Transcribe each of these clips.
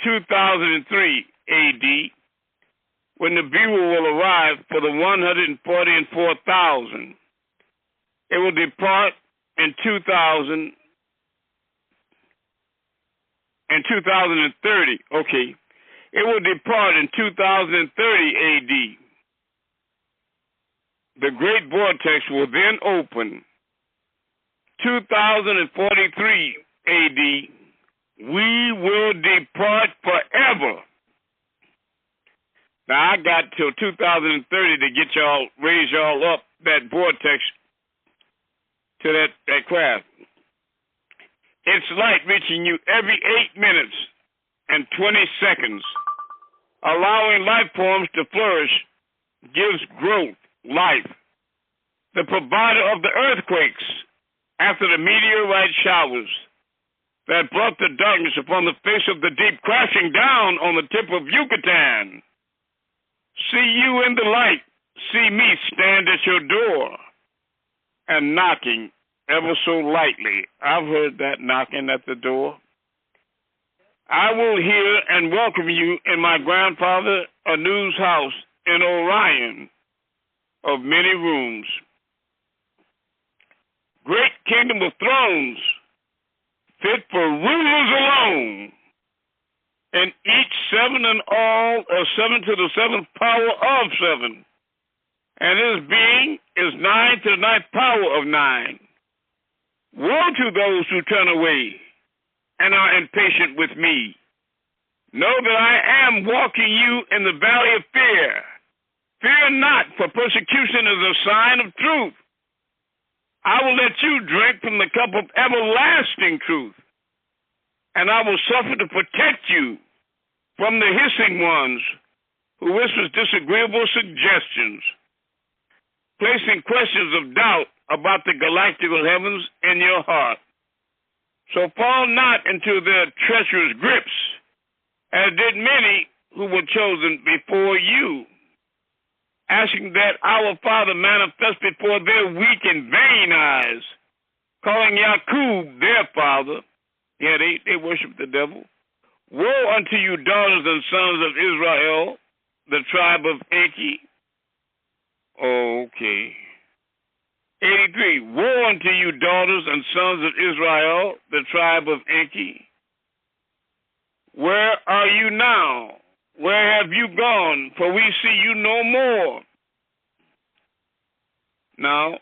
2003 AD, when the bugle will arrive for the 144,000. It will depart in 2030. Okay. It will depart in 2030 AD. The great vortex will then open. 2043 AD. We will depart forever. Now, I got till 2030 to get y'all, raise y'all up that vortex to that craft. It's light reaching you every 8 minutes and 20 seconds. Allowing life forms to flourish gives growth, life. The provider of the earthquakes after the meteorite showers that brought the darkness upon the face of the deep, crashing down on the tip of Yucatan. See you in the light. See me stand at your door and knocking ever so lightly. I've heard that knocking at the door. I will hear and welcome you in my grandfather Anu's house in Orion of many rooms. Great kingdom of thrones, fit for rulers alone, and each seven and all, or seven to the seventh power of seven, and his being is 9 to the ninth power of 9. Woe to those who turn away and are impatient with me. Know that I am walking you in the valley of fear. Fear not, for persecution is a sign of truth. I will let you drink from the cup of everlasting truth, and I will suffer to protect you from the hissing ones who whispers disagreeable suggestions, placing questions of doubt about the galactical heavens in your heart. So fall not into their treacherous grips, as did many who were chosen before you, asking that our Father manifest before their weak and vain eyes, calling Yaqub their father. Yeah, they worship the devil. Woe unto you, daughters and sons of Israel, the tribe of Enki. Okay. 83. Woe unto you, daughters and sons of Israel, the tribe of Enki. Where are you now? Where have you gone? For we see you no more. Now,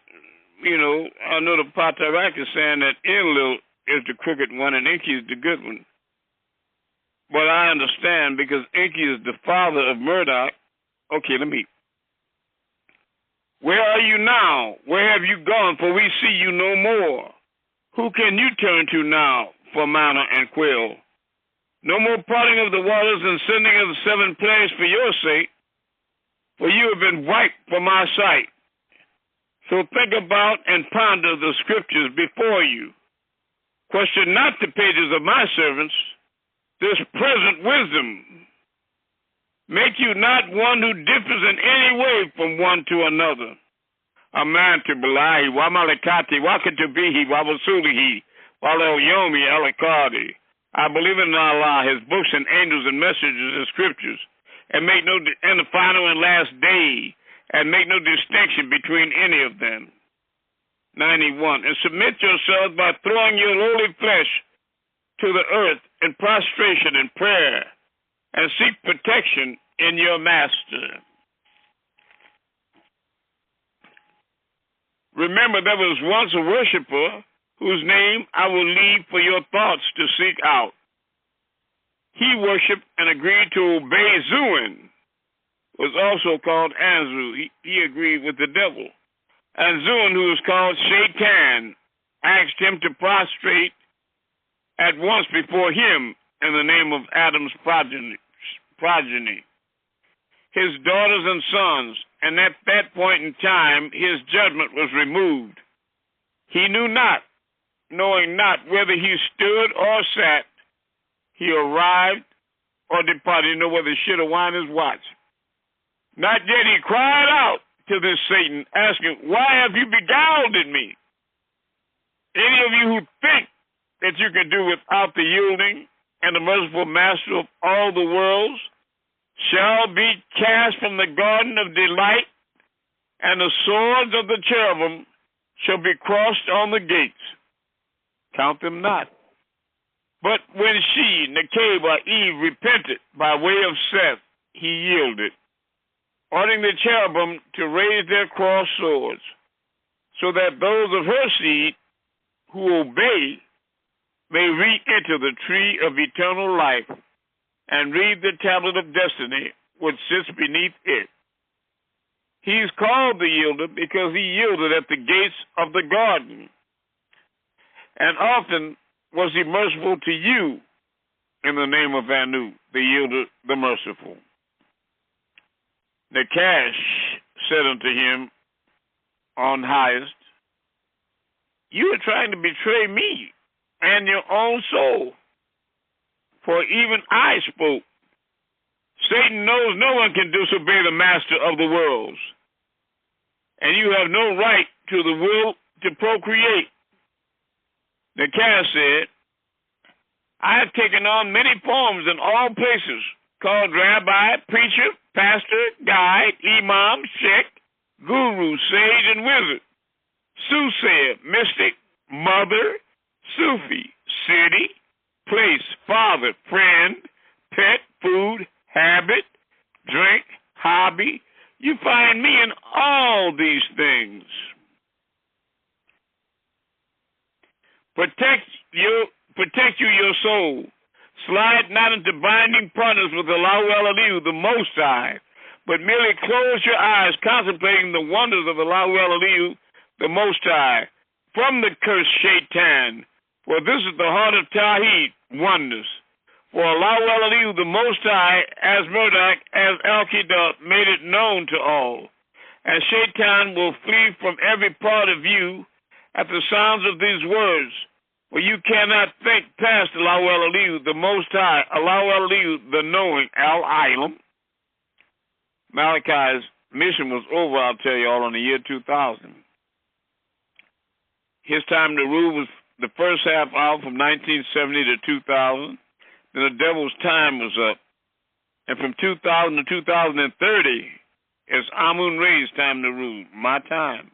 I know the Patarak is saying that Enlil is the crooked one and Enki is the good one. But I understand because Enki is the father of Murdoch. Okay, Where are you now? Where have you gone? For we see you no more. Who can you turn to now for manna and quail? No more parting of the waters and sending of the 7 plagues for your sake, for you have been wiped from my sight. So think about and ponder the scriptures before you. Question not the pages of my servants, this present wisdom. Make you not one who differs in any way from one to another. A man to Belahi, Wamalikati, Wakatubihi, Wabasulihi, Walelyomi, Alikadi. I believe in Allah, His books and angels and messengers and scriptures, and and the final and last day, and make no distinction between any of them. 91. And submit yourselves by throwing your lowly flesh to the earth in prostration and prayer, and seek protection in your master. Remember, there was once a worshiper whose name I will leave for your thoughts to seek out. He worshipped and agreed to obey Zuin, was also called Anzu. He agreed with the devil. And Zuin, who was called Shaitan, asked him to prostrate at once before him in the name of Adam's progeny, his daughters and sons, and at that point in time his judgment was removed. He knew not, knowing not whether he stood or sat, he arrived or departed, whether he should have wind his watch. Not yet he cried out to this Satan, asking, why have you beguiled me? Any of you who think that you can do without the yielding and the merciful master of all the worlds, shall be cast from the garden of delight, and the swords of the cherubim shall be crossed on the gates. Count them not. But when she, Nekeba, Eve, repented by way of Seth, he yielded, ordering the cherubim to raise their crossed swords, so that those of her seed who obey may re-enter the tree of eternal life and read the tablet of destiny which sits beneath it. He is called the yielder because he yielded at the gates of the garden, and often was he merciful to you in the name of Anu, the yielder, the merciful. Nakash said unto him on highest, you are trying to betray me and your own soul, for even I spoke. Satan knows no one can disobey the master of the worlds, and you have no right to the will to procreate. Nakash said, I have taken on many forms in all places, called rabbi, preacher, pastor, guide, imam, sheikh, guru, sage, and wizard, soothsayer, mystic, mother, Sufi, city, place, father, friend, pet, food, habit, drink, hobby. You find me in all these things. Protect you your soul. Slide not into binding partners with Allah Elihu, the Most High, but merely close your eyes contemplating the wonders of Allah Elihu, the Most High, from the cursed Shaitan. For this is the heart of Tawheed, oneness. For Allah Elihu, the Most High, as Murdoch, as Al-Qida, made it known to all. And Shaitan will flee from every part of you at the sounds of these words. For you cannot think past Allah Elihu, the Most High, Allah Elihu, the knowing, Al-Ilam. Malachi's mission was over, I'll tell you all, in the year 2000. His time to rule was the first half out from 1970 to 2000. Then the devil's time was up. And from 2000 to 2030, it's Amun Ray's time to rule, my time.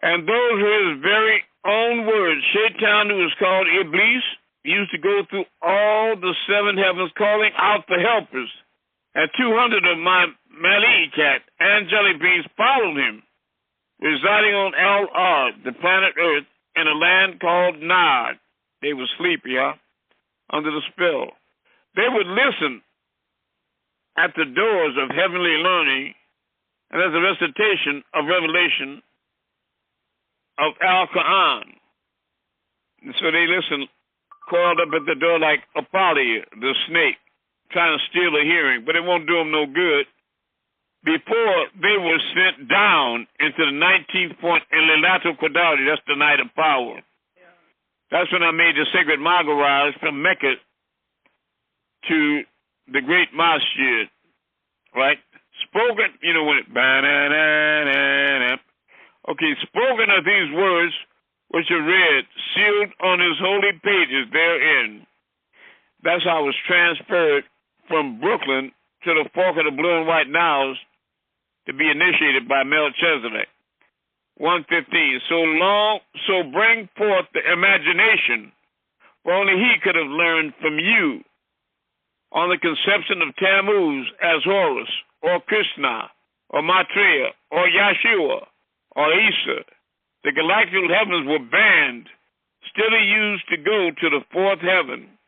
And those were his very own words. Shaitan, who was called Iblis, used to go through all the seven heavens calling out the helpers. And 200 of my Malaikat, angelic beings, followed him, residing on Al-Ard, the planet Earth, in a land called Nod. They were sleepy, under the spell. They would listen at the doors of heavenly learning and as a recitation of revelation of Al-Quran. And so they listened, coiled up at the door like Apollyon, the snake, trying to steal a hearing, but it won't do them no good. Before they were sent down into the 19th point in Lailatul Qadr, that's the night of power. Yeah. That's when I made the sacred Magaraj from Mecca to the great masjid, right? Spoken, you know, when it, okay, spoken of these words which are read, sealed on his holy pages therein. That's how it was transferred from Brooklyn to the fork of the Blue and White Niles to be initiated by Melchizedek. 115. So bring forth the imagination, for only he could have learned from you on the conception of Tammuz as Horus, or Krishna, or Maitreya, or Yeshua, or Isa. The galactic heavens were banned, still used to go to the fourth heaven.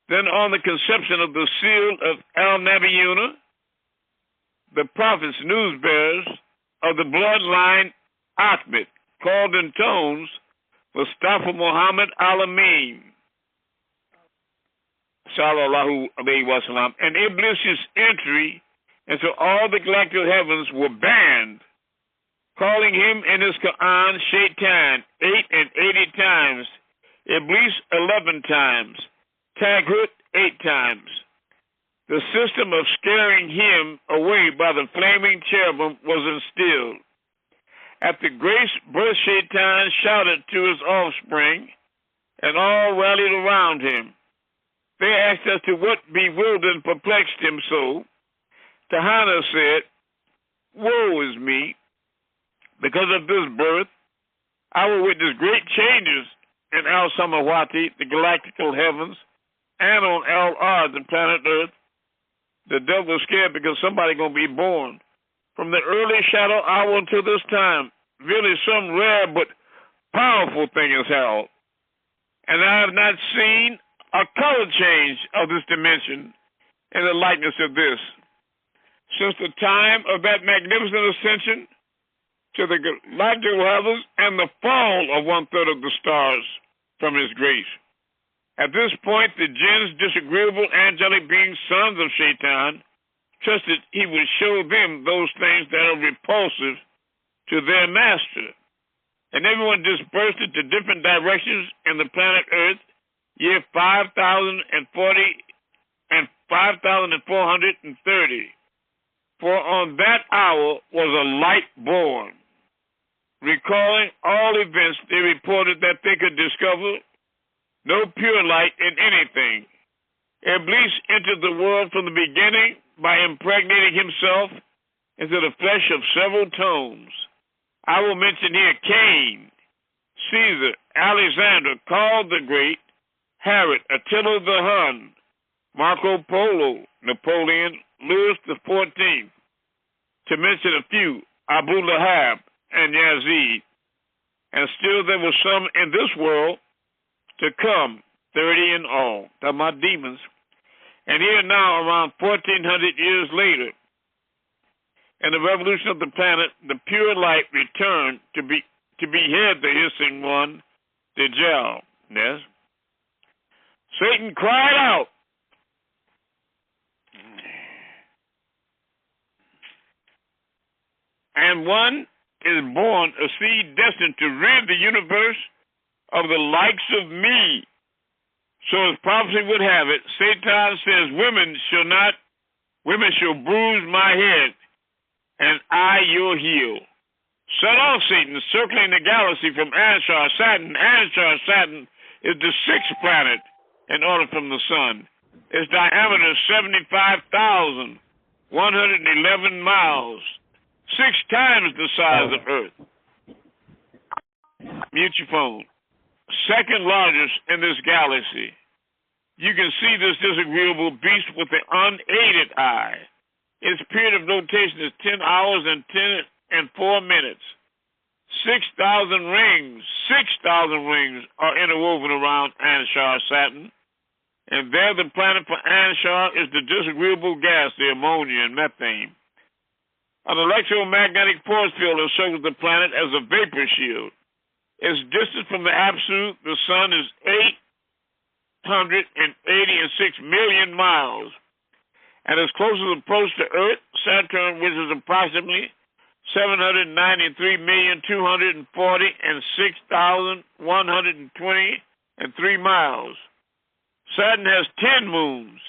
Then on the conception of the seal of Al-Nabiyuna, the prophets, news bearers of the bloodline Ahmed, called in tones Mustafa Muhammad Al-Amin, sallallahu alayhi wa sallam, and Iblis' entry into all the galactic heavens were banned, calling him in his Quran Shaitan 880 times, Iblis 11 times, Taghut 8 times. The system of scaring him away by the flaming cherubim was instilled. At the grace birth, Shaitan shouted to his offspring, and all rallied around him. They asked us to what bewildered and perplexed him so. Tahana said, "Woe is me, because of this birth. I will witness great changes in Al Samawati, the galactical heavens, and on Al Ard, the planet Earth. The devil is scared because somebody going to be born. From the early shadow hour until this time, really some rare but powerful thing is held. And I have not seen a color change of this dimension in the likeness of this. Since the time of that magnificent ascension to the galactical heavens and the fall of 1/3 of the stars from his grace. At this point, the jinns, disagreeable angelic beings, sons of Shaitan, trusted he would show them those things that are repulsive to their master. And everyone dispersed into different directions in the planet Earth, year 5040 and 5430. For on that hour was a light born. Recalling all events, they reported that they could discover no pure light in anything. Iblis entered the world from the beginning by impregnating himself into the flesh of several tones. I will mention here Cain, Caesar, Alexander, Karl the Great, Herod, Attila the Hun, Marco Polo, Napoleon, Louis XIV, to mention a few, Abu Lahab and Yazid. And still there were some in this world to come, 30 in all. Talking about demons. And here now, around 1400 years later, in the revolution of the planet, the pure light returned to behead the hissing one, Dajjal. Yes. Satan cried out. And one is born, a seed destined to rid the universe of the likes of me. So as prophecy would have it, Satan says, women shall bruise my head, and I your heel. Set off, Satan, circling the galaxy from Anshar Saturn. Anshar Saturn is the sixth planet in order from the sun. Its diameter is 75,111 miles, 6 times the size of Earth. Mute your phone. Second largest in this galaxy. You can see this disagreeable beast with the unaided eye. Its period of rotation is 10 hours and 10 and 4 minutes. 6,000 rings are interwoven around Anshar Saturn. And there the planet for Anshar is the disagreeable gas, the ammonia and methane. An electromagnetic force field encircles the planet as a vapor shield. Its distance from the absolute, the sun, is 886 million miles. And its closest approach to Earth, Saturn, which is approximately 793,240,6,123 miles. Saturn has 10 moons.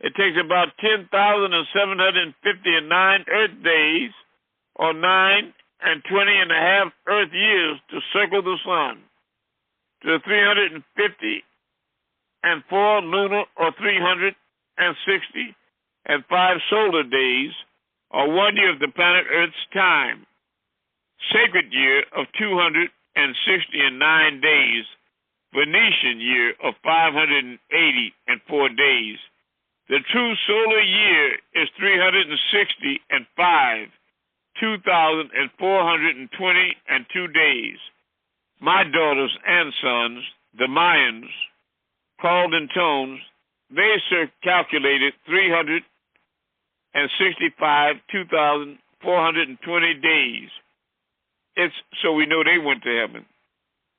It takes about 10,759 Earth days, or 9 and 20 and a half Earth years, to circle the sun. To 354 lunar, or 360 and 5 solar days, or 1 year of the planet Earth's time. Sacred year of 269 days. Venetian year of 584 days. The true solar year is 365, 2,422 days. My daughters and sons, the Mayans, called in tones, they calculated 365, 2,420 days. So we know they went to heaven.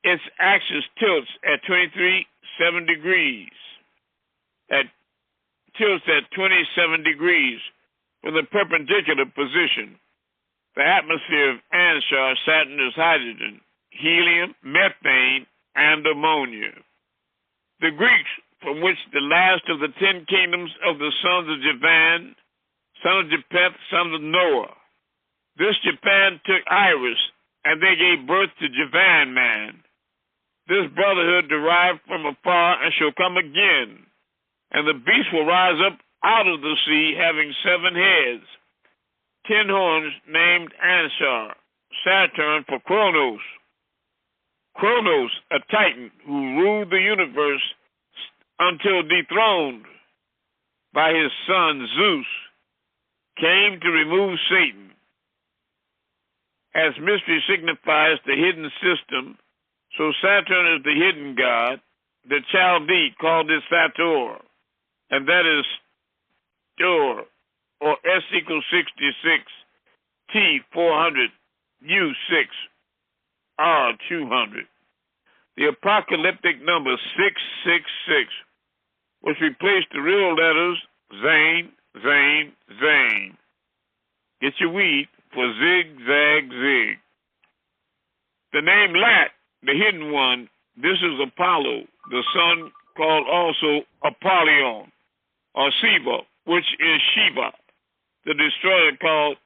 Its axis tilts at 27 degrees. Tilts at 27 degrees from the perpendicular position. The atmosphere of Anshar Saturn is hydrogen, helium, methane, and ammonia. The Greeks, from which the last of the 10 kingdoms of the sons of Javan, son of Japheth, son of Noah. This Japan took Iris, and they gave birth to Javan man. This brotherhood derived from afar and shall come again. And the beast will rise up out of the sea, having 7 heads, 10 horns, named Anshar, Saturn for Kronos. Kronos, a titan who ruled the universe until dethroned by his son Zeus, came to remove Satan. As mystery signifies the hidden system, so Saturn is the hidden god. The Chaldee called it Sator, and that is Stor, or S equals 66, T 400, U 6, R 200. The apocalyptic number 666, which replaced the real letters Zane, Zane, Zane. Get your weed for zig, zag, zig. The name Lat, the hidden one, this is Apollo, the sun called also Apollyon, or Siva, which is Shiva, the destroyer called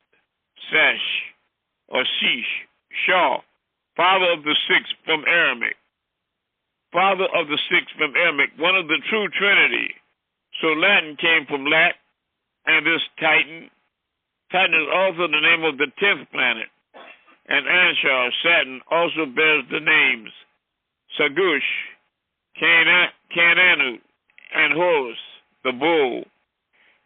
Sash, or Sheesh, Shah, father of the six from Aramaic. Father of the six from Aramaic, one of the true Trinity. So Latin came from Lat, and this Titan. Titan is also the name of the 10th planet. And Anshar, Saturn, also bears the names Sagush, Cananu, and Horus, the bull.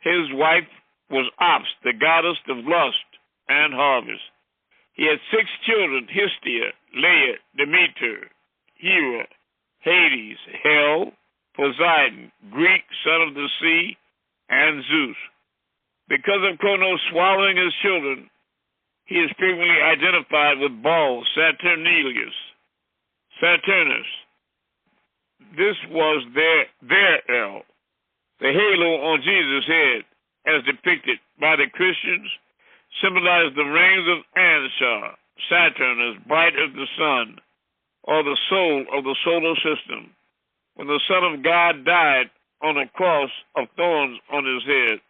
His wife was Ops, the goddess of lust and harvest. He had 6 children, Hestia, Leia, Demeter, Hera, Hades, Hell, Poseidon, Greek, son of the sea, and Zeus. Because of Kronos swallowing his children, he is frequently identified with Baal, Saturnus. This was their L. The halo on Jesus' head, as depicted by the Christians, symbolized the rings of Anshar, Saturn, as bright as the sun, or the soul of the solar system. When the Son of God died on a cross of thorns on his head,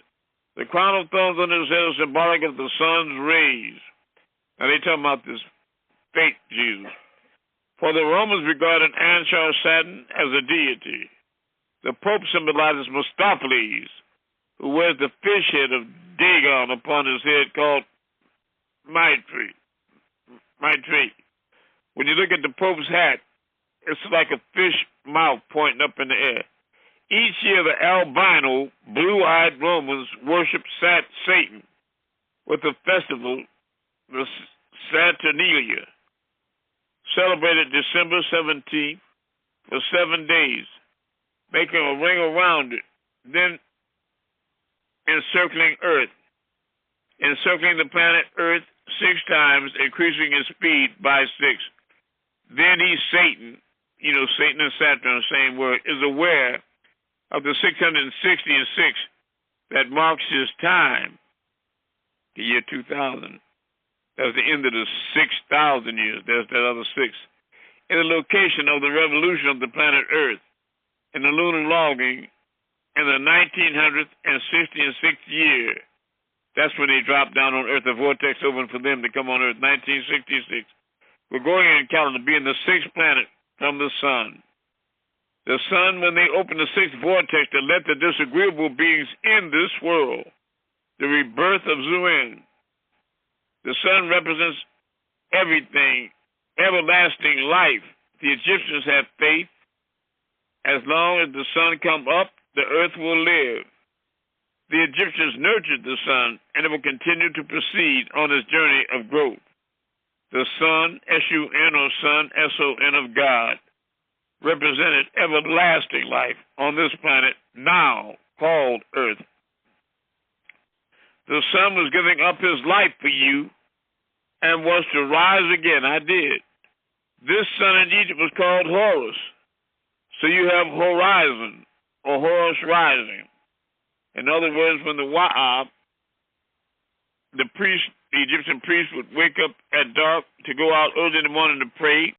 the crown of thorns on his head is symbolic of the sun's rays. Now they talking about this fake Jesus. For the Romans regarded Anshar Saturn as a deity. The Pope symbolizes Mistopheles, who wears the fish head of Dagon upon his head called Mitre. When you look at the Pope's hat, it's like a fish mouth pointing up in the air. Each year, the albino, blue-eyed Romans worshiped Satan with a festival, the Saturnalia, celebrated December 17th for 7 days, making a ring around it, then encircling the planet Earth 6 times, increasing its speed by 6. Then Satan, Satan and Saturn, the same word, is aware of the 666 that marks his time, the year 2000. That's the end of the 6,000 years. There's that other 6. In the location of the revolution of the planet Earth, in the lunar logging, in the 1966th year, that's when they dropped down on Earth. The vortex opened for them to come on Earth, 1966. Gregorian calendar being the 6th planet from the sun. The sun, when they opened the 6th vortex to let the disagreeable beings in this world, the rebirth of Zuen. The sun represents everything, everlasting life. The Egyptians have faith. As long as the sun come up, the earth will live. The Egyptians nurtured the sun, and it will continue to proceed on its journey of growth. The sun, S-U-N, or sun, S-O-N, of God, represented everlasting life on this planet now called Earth. The sun was giving up his life for you and was to rise again. I did. This sun in Egypt was called Horus. So you have horizon, or Horus rising. In other words, when the Wa'ab, the Egyptian priest would wake up at dark to go out early in the morning to pray,